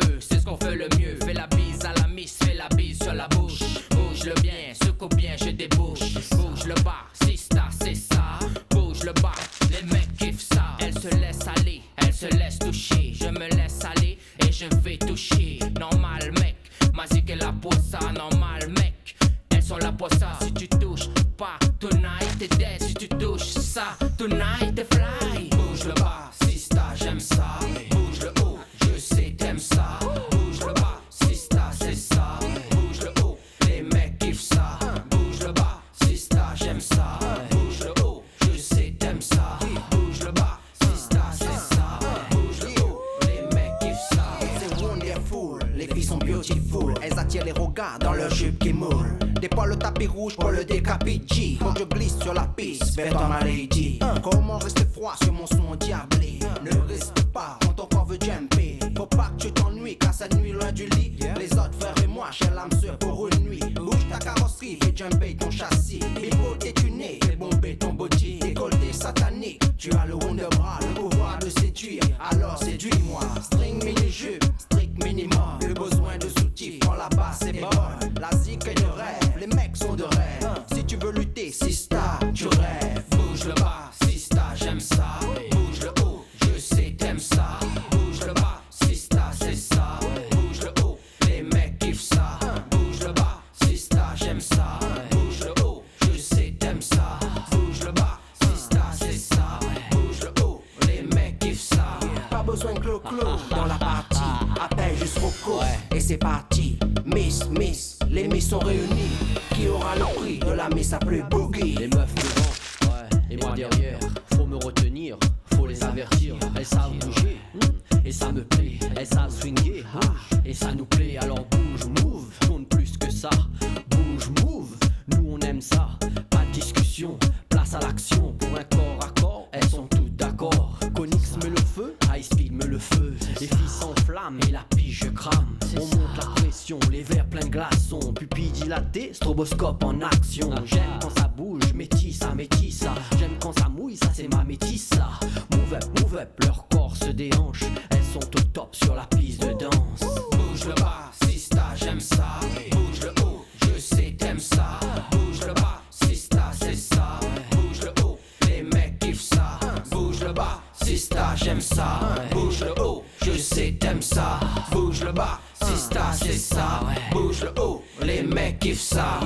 feu, c'est ce qu'on fait le mieux. Fais la bise à la miss, fais la bise sur la bouche. Bouge le bien, secoue bien, je débouche. Bouge le bas, sista, c'est ça. Bouge le bas, les mecs kiffent ça. Elle se laisse aller, elle se laisse toucher. Je me laisse aller et je vais toucher. Normal mec, Mazik et la poissa, normal mec. Elles sont là pour ça. Si tu touches pas, tonight t'es dead. Si tu touches ça, tonight t'es fly. Bouge le bas, sista, j'aime ça. Bouge le haut, je sais t'aimes ça. Bouge le bas, sista, c'est ça. Bouge le haut, les mecs kiffent ça. Bouge le bas, sista, j'aime ça. Bouge le haut, je sais t'aimes ça. Bouge le bas, sista, c'est ça. Bouge le haut, les mecs kiffent ça. C'est wonderful, les filles sont beautiful. Elles attirent les regards dans leur jupe qui moule. Des poils le tapis rouge pour le décapiti. Faut que je glisse sur la piste vers toi ma lady. Comment rester froid sur mon son diablé? Ne reste pas quand ton corps veut jumper. Faut pas que tu t'ennuies car cette nuit loin du lit. Les autres frères et moi chez l'âme sœur pour une nuit. Bouge ta carrosserie, fais jumper ton châssis. Bimbo t'es tuné, fais bomber ton body. Décolleté satanique, tu as le wonderbra, le pouvoir de séduire. Alors séduis-moi, string mini-jupe, strict minimum. Le besoin de soutif quand la basse est bonne. La zik est de rêve, les mecs sont de rêve. Si tu veux lutter, sista, tu rêves. Bouge le bas, sista, j'aime ça. Bouge le haut, je sais t'aimes ça. Bouge le bas, sista, c'est ça. Bouge le haut, les mecs kiffent ça. Bouge le bas, sista, j'aime ça. Bouge le haut, je sais t'aimes ça. Bouge le bas, sista, c'est ça. Bouge le haut, les mecs kiffent ça. Pas besoin de clo-clo dans la partie. Appelle jusqu'au co et c'est parti. Miss, les miss sont réunies. Qui aura le prix de la miss la plus boogie? Les meufs devant, ouais, et moi derrière. Faut me retenir, faut les avertir. Elles savent bouger, et ça me plaît. Elles savent swinguer, et ça nous plaît. Alors bouge, move, tourne plus que ça. Bouge, move, nous on aime ça. Pas de discussion, place à l'action. Pour un corps à corps, elles sont toutes d'accord. Konix met le feu, High Speed met le feu. Les filles s'enflamment et la pige je crame. On monte la pression, les verres pleins de glaçons. Pupilles dilatées, stroboscope en action. J'aime quand ça bouge, métissa. J'aime quand ça mouille, ça c'est ma métissa. Move up, leur corps se déhanche. Elles sont au top sur la piste de danse. Bouge le bas, sista, j'aime ça. Bouge le haut, je sais t'aimes ça. Bouge le bas, sista, c'est ça. Bouge le haut, les mecs kiffent ça. Bouge le bas, sista, j'aime ça. Bouge le haut, je sais t'aimes ça. Bouge le bas, sista, c'est ça. Bouge le haut, les mecs kiffent ça.